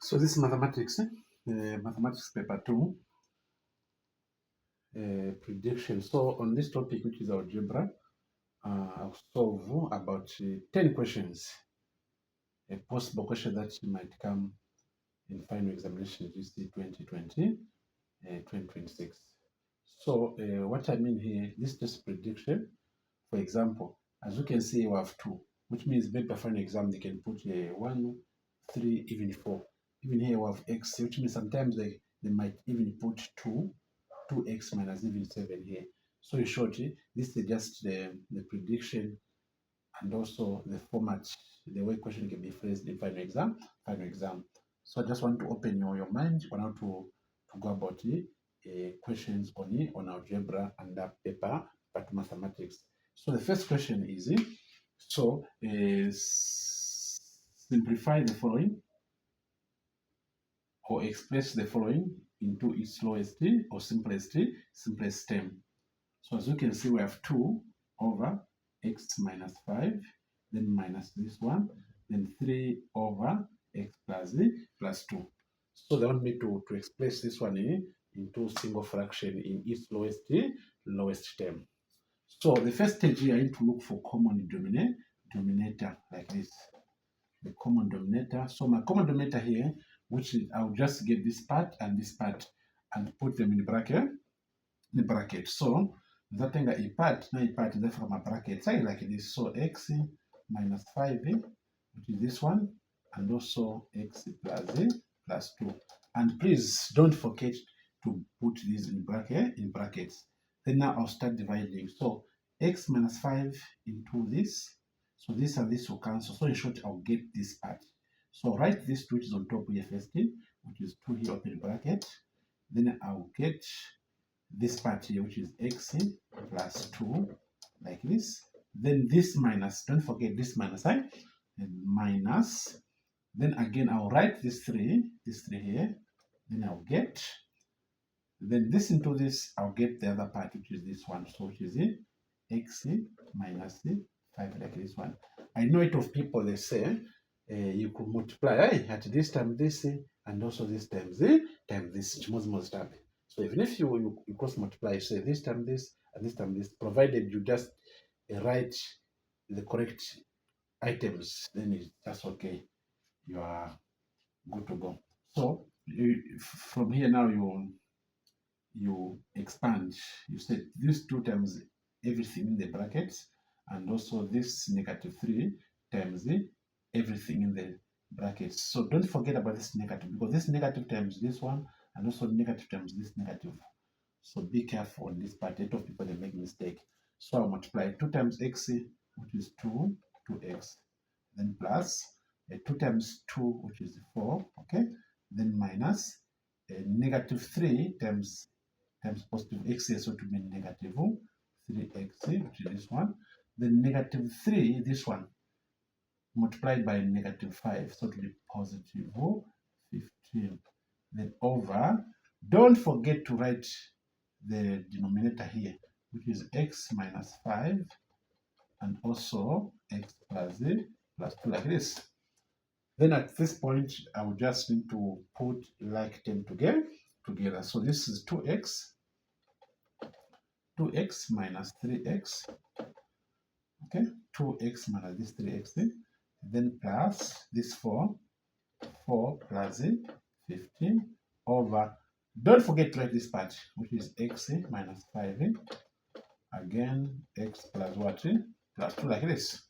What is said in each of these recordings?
So this is mathematics, mathematics paper 2, prediction. So on this topic, which is algebra, I'll solve about 10 questions, a possible question that might come in final examination GC 2020, 2026. So what I mean here, this is just prediction. For example, as you can see, we have 2, which means maybe for final exam, they can put 1, 3, even 4. Even here we have x, which means sometimes they might even put 2x minus even 7 here. So in short, this is just the prediction and also the format, the way question can be phrased in final exam. So I just want to open your mind on how to go about questions on algebra and paper, but mathematics. So the first question is, simplify the following or express the following into its lowest or simplest term. So as you can see, we have 2 over x minus 5, then minus this one, then 3 over x plus 2. So they want me to express this one into single fraction in its lowest term. So the first stage here, I need to look for common denominator like this. The common denominator. So my common denominator here, which is, I'll just get this part and this part and put them in the bracket. So that thing that part is from a bracket side like this. So x minus 5, which is this one, and also x plus 2. And please don't forget to put these in brackets. Then now I'll start dividing. So x minus 5 into this. So this and this will cancel. So in short, I'll get this part. So write this 2 which is on top here first, which is 2 here, open bracket. Then I'll get this part here, which is x plus 2, like this. Then this minus, don't forget this minus, and minus. Then again, I'll write this 3 here. Then I'll get, then this into this, I'll get the other part, which is this one. So which is x minus 5, like this one. I know it of people, they say, you could multiply at this time this, and also this times this, most time. So even if you cross multiply, say this time this, and this time this, provided you just write the correct items, then it's just okay. You are good to go. So from here now you expand. You say these 2 times everything in the brackets, and also this -3 times everything in the brackets. So don't forget about this negative, because this negative times this one, and also negative times this negative. So be careful on this part. A lot of people, they make mistake. So I'll multiply 2 times x, which is 2x, then plus 2 times 2, which is 4, okay, then minus -3 times positive x, so to be negative 3x, which is this one, then -3, this one, multiplied by -5, so to be positive 15, then over, don't forget to write the denominator here, which is x minus 5, and also x plus 2, like this. Then at this point, I will just need to put like them together. So this is 2x minus 3x, okay, 2x minus this 3x, then plus this 4 plus 15 over, don't forget to write this part, which is x minus 5, again x plus what, plus 2, like this.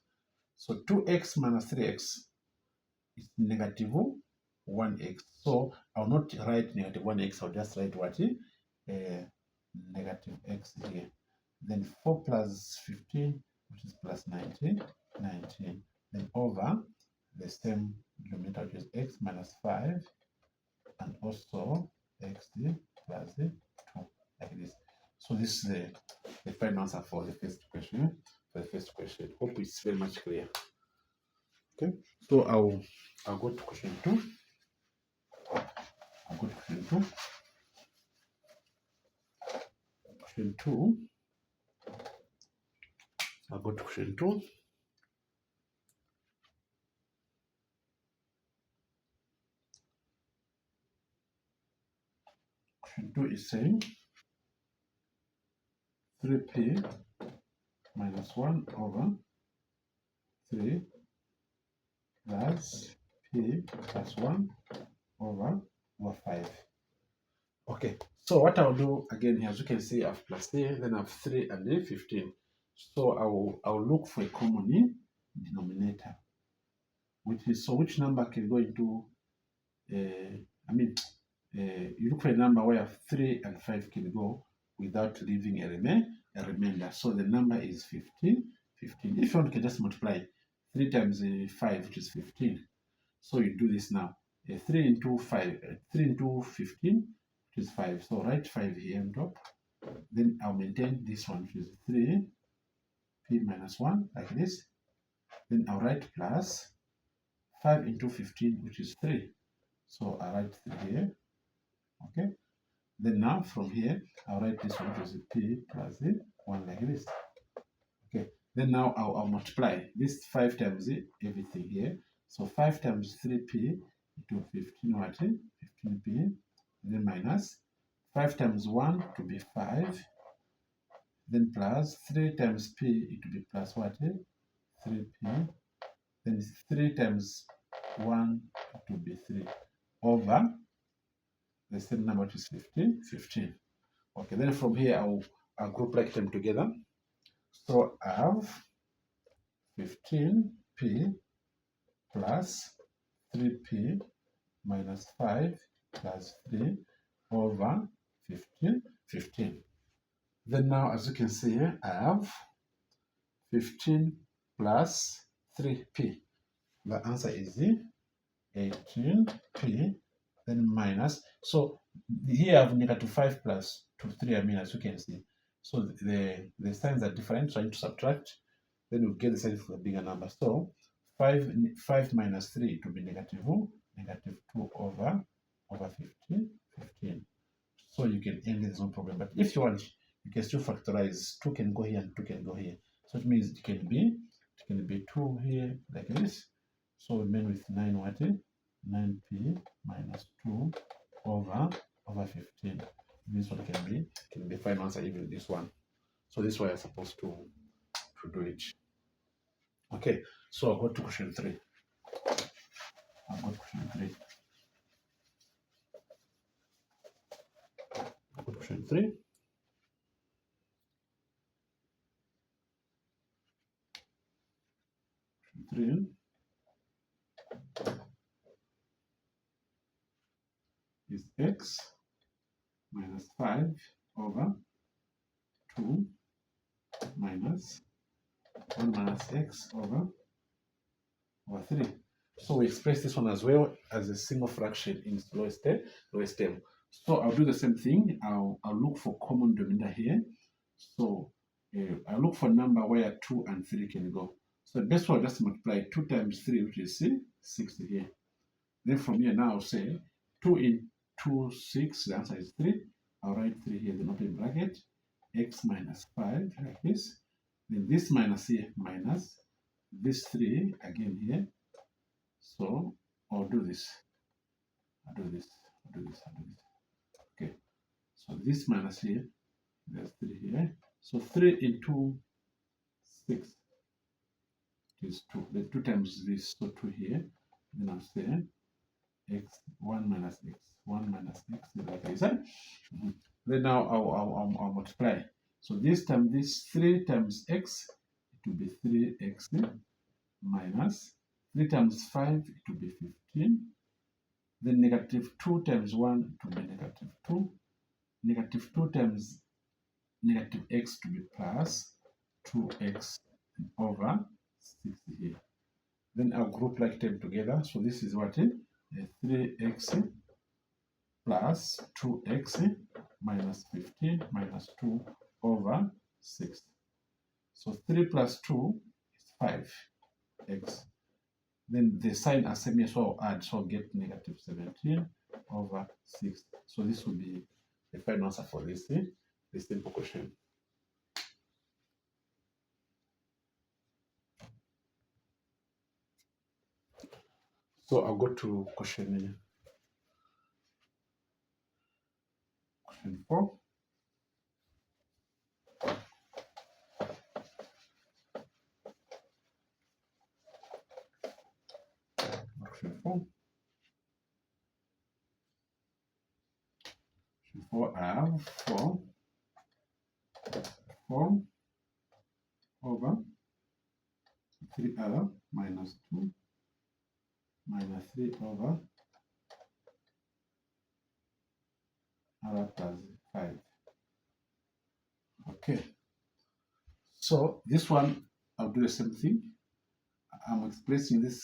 So 2x minus 3x is negative 1x. So I'll not write negative 1x, I'll just write what, negative x here. Then 4 plus 15, which is plus 19, then over the same denominator, which is x minus 5, and also x plus 2, like this. So this is the final answer for the first question. Hope it's very much clear. Okay, so I'll go to question 2. Question 2. I'll go to question 2. Question 2 is saying 3p minus 1 over 3 plus p plus 1 over 5. Okay, so what I'll do again here, as you can see, I've plus here, then I have 3 and then 15. So I'll look for a common denominator, which number can go into, you look for a number where 3 and 5 can go without leaving a remainder. So the number is 15. If you want, you can just multiply 3 times 5, which is 15. So you do this now. 3 into 5, 3 into 15, which is 5. So write 5 here on top. Then I'll maintain this one, which is 3p minus 1, like this. Then I'll write plus 5 into 15, which is 3. So I write 3 here. Okay. Then now from here, I'll write this one, which is p plus 1, like this. Okay. Then now I'll multiply this 5 times everything here. So 5 times 3p to 15 what? 15p. Then minus 5 times 1 to be 5. Then plus 3 times p it will be plus what? 3p. Then 3 times 1 to be 3 over the same number, which is 15. Okay, then from here I'll group like them together. So I have 15p plus 3p minus 5 plus 3 over 15. Then now, as you can see here, I have 15 plus 3p. The answer is 18p. Then minus, so here I have negative 5 plus 3, as you can see. So the signs are different, so I need to subtract. Then we'll get the sign for the bigger number. So 5 minus 3, it will be negative 2 over 15. So you can end this, no problem. But if you want, you can still factorize. 2 can go here and 2 can go here. So it means it can be 2 here like this. So we remain with 9 what? 9p minus 2 over 15. This one can be final answer, even this one. So this is why I'm supposed to do it. Okay, so I'll go to question 3. Question 3. Is x minus 5 over 2 minus 1 minus x over 3. So we express this one as well as a single fraction in its lowest term. So I'll do the same thing. I'll look for common denominator here. So I'll look for a number where 2 and 3 can go. So the best one, just multiply 2 times 3, which is 6 here. Then from here now I'll say 2 into 6, the answer is 3. I'll write 3 here, then open bracket, x minus 5, like this. Then this minus here, minus this 3 again here. So I'll do this. Okay. So this minus here, there's 3 here. So 3 into 6 is 2. Then 2 times this, so 2 here. Then I'll say x, 1 minus x, 1 minus x, like this. Then now I'll multiply. So this time, this 3 times x, it will be 3x minus 3 times 5, it will be 15. Then negative 2 times 1, it will be negative 2. Negative 2 times negative x to be plus 2x over 6 here. Then I'll group like them together. So this is what? 3x plus 2x minus 15 minus 2 over 6. So 3 plus 2 is 5x. Then the sign are same, so I'll add, so I'll get negative 17 over 6. So this will be the final answer for this simple question. So I'll go to question Question 4. Question 4. Question 4, I have 4 over 3r minus 2 minus 3 over r plus 5. Okay, so this one I'll do the same thing. I'm expressing this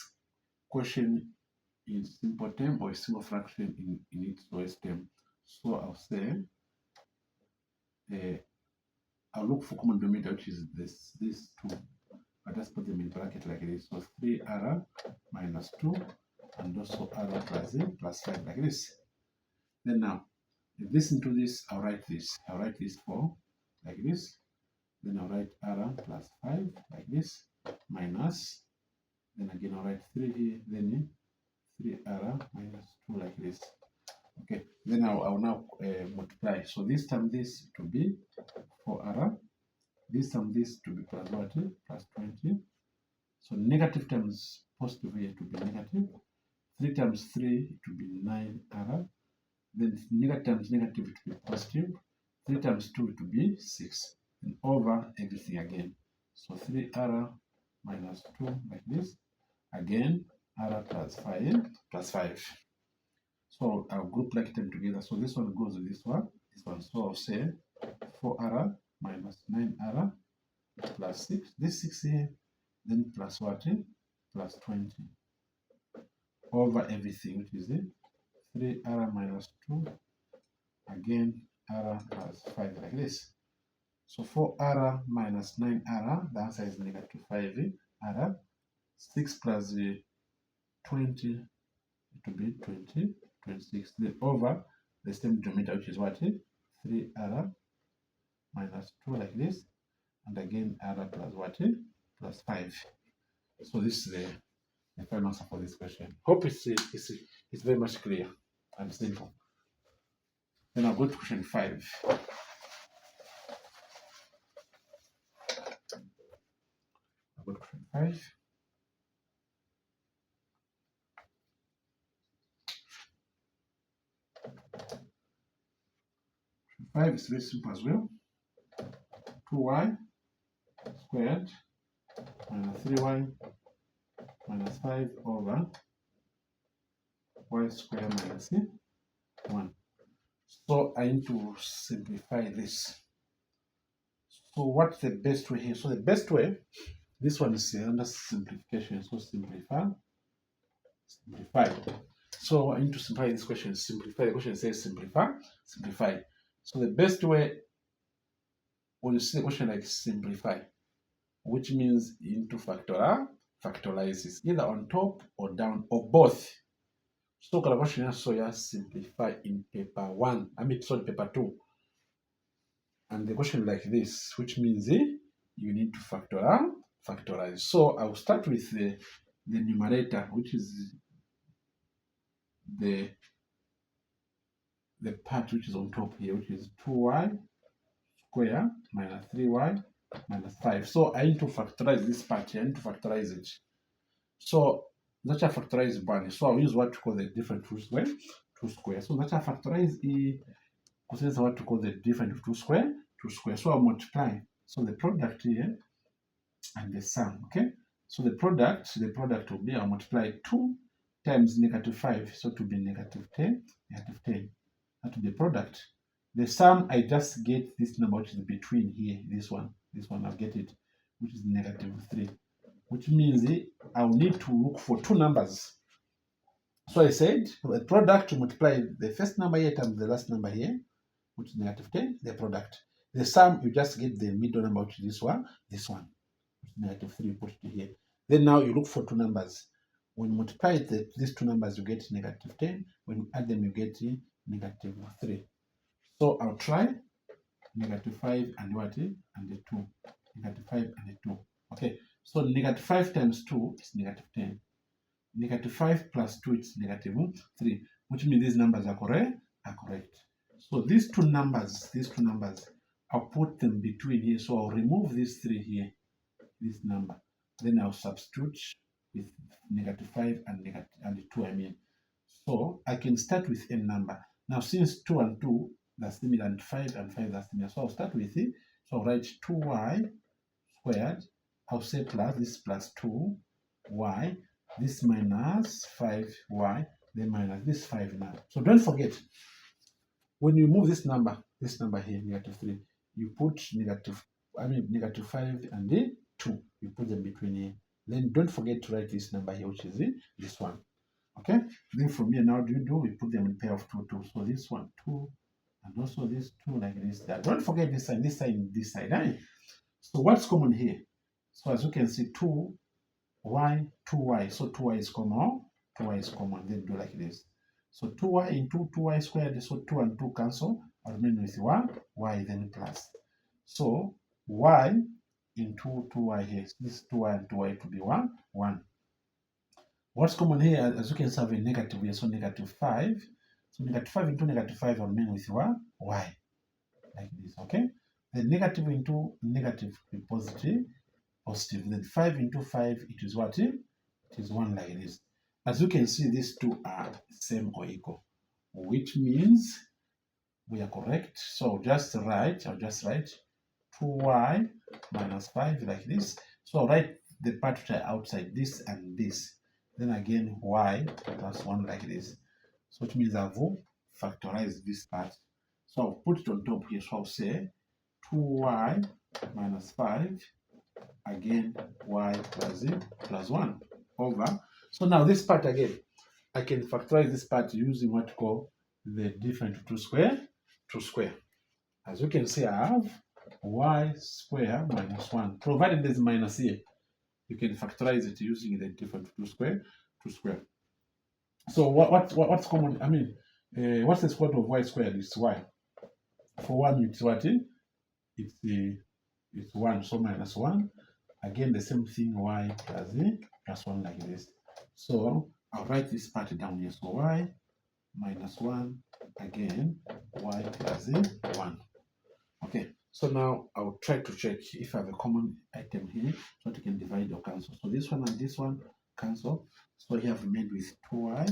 question in simple term or a single fraction in its lowest term. So I'll say I'll look for common denominator, which is these 2. I just put them in bracket like this. So 3r minus 2 and also r plus 5 like this. Then now, if this into this, I'll write this. I'll write this 4 like this. Then I'll write r plus 5 like this, minus, then again I'll write 3 here, then 3r minus 2 like this. Okay, then I'll now multiply. So this time this to be 4r, this time this to be plus what? Plus 20. So negative times positive here to be negative. 3 times 3 to be 9r. Then negative times negative to be positive. 3 times 2 to be 6. And over everything again. So 3r minus 2 like this. Again, r plus 5. So I'll group like them together. So this one goes with this one. So I'll say 4r minus 9r plus 6. This 6 here, then plus what? Plus 20. Over everything, which is 3r minus 2. Again, r plus 5 like this. So 4r minus 9r, the answer is negative 5r. 6 plus 20 to be 26. Then over the same denominator, which is what? 3r minus 2 like this. And again, r plus what? Plus 5. So this is the final answer for this question. Hope it's very much clear and simple. Then I'll go to question 5. I'll go to question 5. Question 5 is very simple as well. 2y squared minus 3y minus 5 over y squared minus 1. So I need to simplify this. So what's the best way here? So the best way, this one is under simplification. So simplify. So I need to simplify this question. Simplify. The question says simplify. So the best way, when you see the question like simplify, which means into factorize is either on top or down or both. So the question so you simplify in paper 1. Paper 2. And the question like this, which means you need to factorize. So I'll start with the numerator, which is the part which is on top here, which is 2y squared minus 3y minus 5. So I need to factorize this part here. I need to factorize it. So that's a factorize one. So I'll use what to call the different 2 square. So that's a factorize considers what to call the different 2 square. So I'll multiply. So the product here and the sum. Okay. So the product will be, I'll multiply 2 times negative 5. So to be negative 10. That will be the product. The sum, I just get this number which is between here, this one I'll get it, which is negative 3, which means I'll need to look for 2 numbers. So I said the product to multiply the first number here times the last number here, which is negative 10, the product. The sum, you just get the middle number, which is this one, which is negative 3, put it here. Then now you look for 2 numbers. When you multiply these 2 numbers, you get negative 10. When you add them, you get negative 3. So I'll try negative 5 and what? And the 2. Negative 5 and the 2. Okay. So negative 5 times 2 is negative 10. Negative 5 plus 2 is negative 3. Which means these numbers are correct. So these two numbers, I'll put them between here. So I'll remove these 3 here, this number. Then I'll substitute with -5 and 2, I mean. So I can start with a number. Now since 2 and 2, that's similar, and 5 and 5, that's similar. So I'll start with it. So I'll write 2y squared. I'll say plus, this plus 2y, this minus 5y, then minus this 5 now. So don't forget, when you move this number here, -3, you put -5 and then 2. You put them between here. Then don't forget to write this number here, which is this one. Okay? Then from here, now we put them in pair of 2, 2. So this one, 2, and also this 2 like this. Don't forget this side, this side. Right? So what's common here? So as you can see, 2y, 2y. So 2y is common. 2y is common. Then do like this. So 2y into 2y squared. So 2 and 2 cancel. I'll remain with 1, y then plus. So y into 2y here. This 2y and 2y to be 1, 1. What's common here, as you can see, have a negative here, so -5. So -5 into -5 will remain with y, like this, okay? Then negative into negative will be positive. Then 5 into 5, it is what? It is 1 like this. As you can see, these two are same or equal, which means we are correct. So I'll just write 2y minus 5 like this. So I'll write the part which are outside, this and this. Then again, y plus 1 like this. So it means I've factorized this part. So I'll put it on top here. So I'll say 2y minus 5, again, y plus 1 over. So now this part again, I can factorize this part using what you call the difference of 2 square. As you can see, I have y square minus 1. Provided there's minus here, you can factorize it using the difference of 2 square. So what's common? I mean, what's the square root of y squared? It's y. For 1, it's what? It's 1. So minus 1. Again, the same thing, y plus 1 like this. So I'll write this part down here. So y minus 1, again, y plus 1. Okay, so now I'll try to check if I have a common item here, so that you can divide or cancel. So this one and this one cancel. So here I've remained with 2y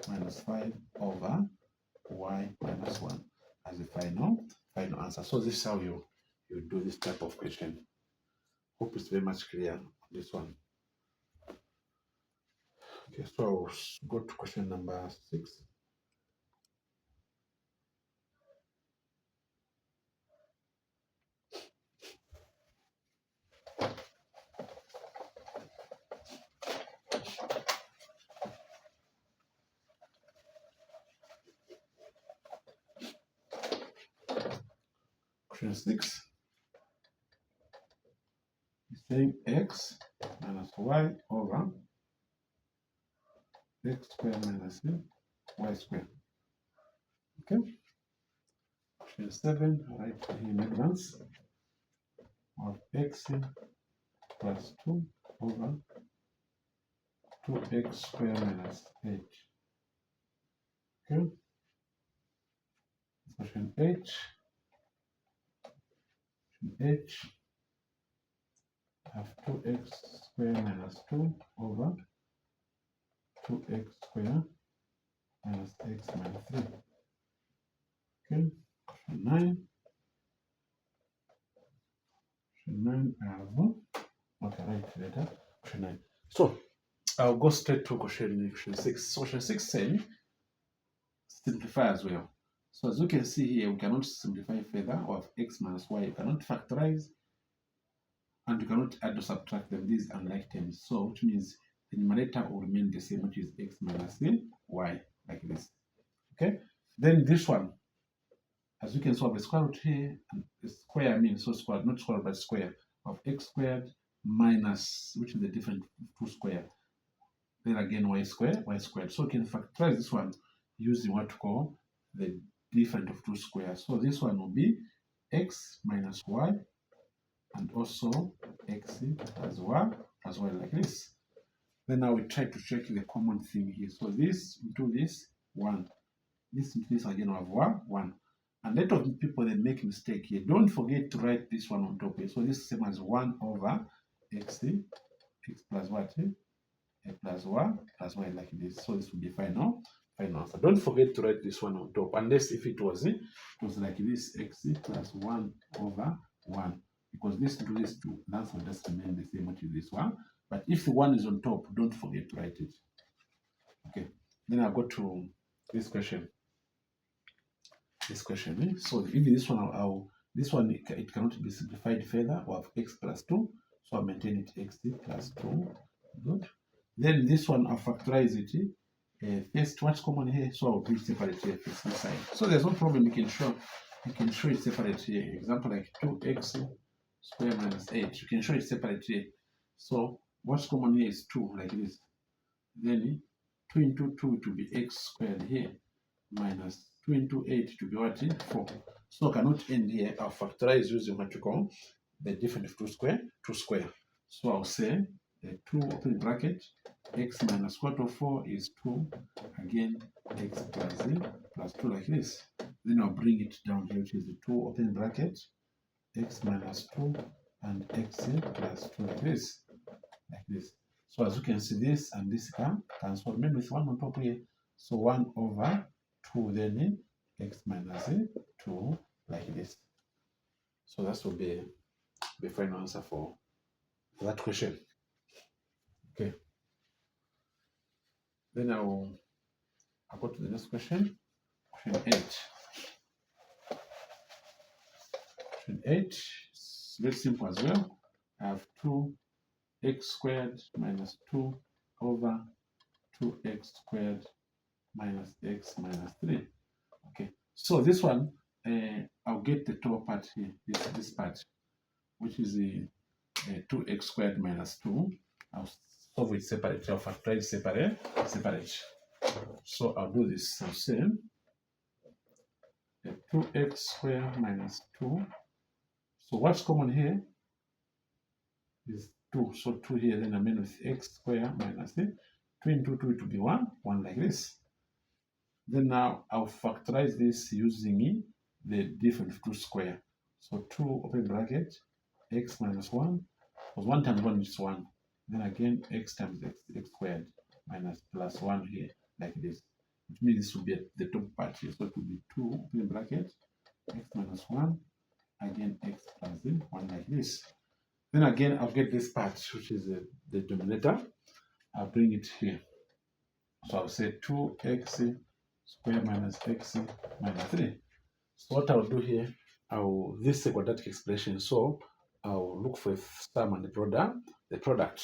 minus 5 over y minus 1 as the final answer. So this is how you do this type of question. Hope it's very much clear on this one. Okay, so I'll go to question number 6. Question 6 is saying x minus y over x squared minus y squared. Okay. Question 7, right here in advance, of x plus 2 over 2x squared minus h. Okay. Question h. Have 2x squared minus 2 over 2x squared minus x minus 3. Okay. Question 9. Question 9 I have, okay, right later. Question 9. So I'll go straight to question 6. So question 6 saying simplify as well. So as you can see here, we cannot simplify further of x minus y. You cannot factorize, and you cannot add or subtract them. These are unlike terms. So which means the numerator will remain the same, which is x minus y, like this. Okay. Then this one, as you can see, we have a square root here, and the square means so square, not square but square of x squared minus, which is the difference of 2 square. Then again y squared. So we can factorize this one using what we call the difference of 2 squares. So this one will be x minus y, and also x as well, like this. Then now we try to check the common thing here. So this into this 1. this into this again, we have 1. And a lot of people, they make mistake here. Don't forget to write this one on top here. So this is same as 1 over x plus what? A plus y plus y like this. So this will be final answer. Don't forget to write this one on top. Unless if it was like this, x plus 1 over 1. Because this to this 2, the answer will just remain the same as this one. But if the 1 is on top, don't forget to write it. Okay. Then I'll go to this question. So if this one, this one it cannot be simplified further. We have x plus 2, so I'll maintain it x plus 2. Good. Then this one I'll factorize it. First, what's common here? So I'll bring separate here first this side. So there's no problem. You can show it separate here. Example like 2x squared minus 8. You can show it separate here. So what's common here is 2 like this. Then 2 into 2 to be x squared here minus 2 into 8 to be what? 4. So I cannot end here. I'll factorize using what you call the difference of 2 square. So I'll say 2 open bracket x minus square root of 4 is 2. Again, x plus 2 like this. Then I'll bring it down here, which is the 2 open bracket x minus 2 and x plus 2 like this. So as you can see, this and this can cancel. Remain with 1 on top here. So 1 over 2, then x minus 2 like this. So that will be the final answer for that question. Okay. Then I'll go to the next question. Question 8. Question 8 is very simple as well. I have 2x squared minus 2 over 2x squared minus x minus 3. Okay. So this one, I'll get the top part here, this part, which is the 2x squared minus 2. I'll solve it separate. I'll factorize separate. So I'll do this. I'll say 2x squared minus 2. So what's common here is 2. So 2 here, then I mean with x squared minus 2 into 2 to be 1 like this. Then now I'll factorize this using the difference of 2 square. So 2 open bracket x minus 1, because 1 times 1 is 1. Then again x times x squared minus plus 1 here like this. Which means this will be at the top part here. So it will be 2 open bracket x minus 1, again x plus 1 like this. Then again I'll get this part, which is the denominator. I'll bring it here. So I'll say 2x square minus x minus 3. So what I'll do here, this is a quadratic expression, so I'll look for a sum and the product.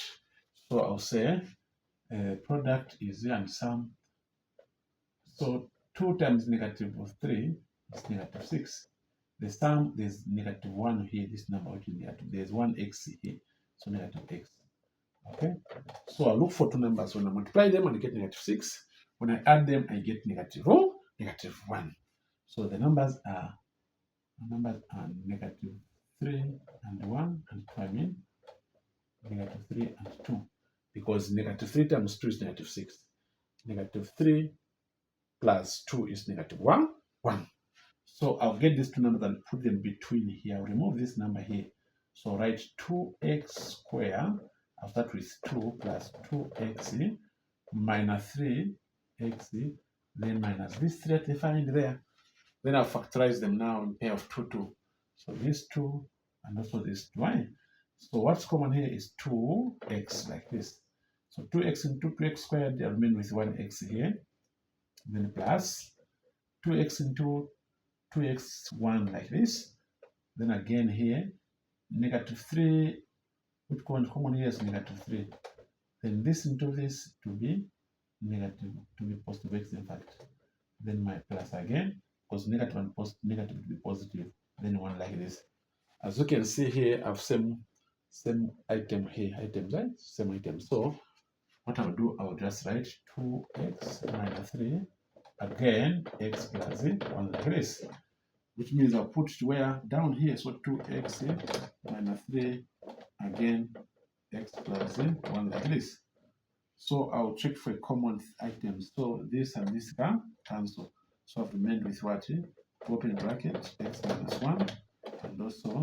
So I'll say product is here and sum. So 2 times negative 3 is negative 6. The sum, there's negative 1 here, this number which is negative. There's 1x here, so negative x. Okay, so I'll look for two numbers. When I multiply them, I get negative 6. When I add them, I get negative 1. So the numbers are negative 3 and 1 and 2. I mean negative 3 and 2, because negative 3 times 2 is negative 6. Negative 3 plus 2 is negative 1. So I'll get these two numbers and put them between here. I'll remove this number here. So write 2x squared. I'll start with 2 plus 2x minus 3x, then minus this 3 that I find there. Then I'll factorize them now in pair of 2. So this 2 and also this 2. So what's common here is 2x like this. So 2x into 2x squared, I'll remain with 1x here. Then plus 2x into 2x1 like this. Then again here, negative 3, which common here is negative 3. Then this into this to be negative, to be positive x in fact. Then my plus again, because negative and negative to be positive. Then 1 like this. As you can see here, I have same item here, right? Same item. So what I'll do, I'll just write 2x minus 3, again x plus 1 like this. Which means I'll put it where? Down here. So 2x minus 3, again x plus 1 like this. So I'll check for a common item. So this and this can cancel. So I've remained with what? Open bracket, x minus 1, and also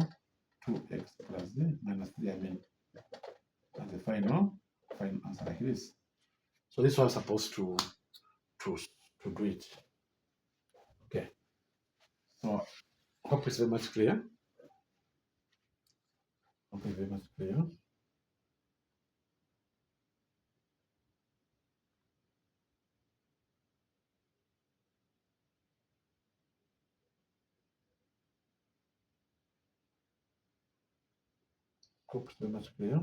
2x plus minus 3, I mean, as the final answer like this. So this was supposed to do it. Okay. So hope it's very much clear. Hope it's very much clear. Hope it's very much clear.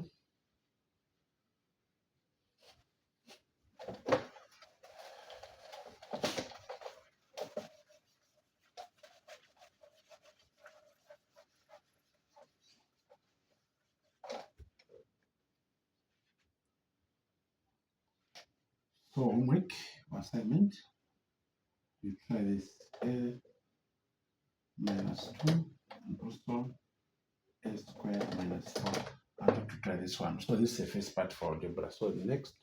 So homework or assignment, you try this a minus 2 and also a squared minus 4. I'm going to try this one. So this is the first part for algebra. So the next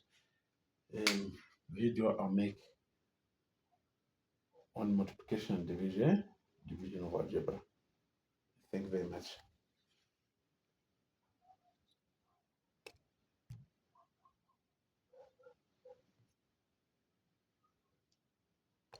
video I'll make on multiplication and division of algebra. Thank you very much.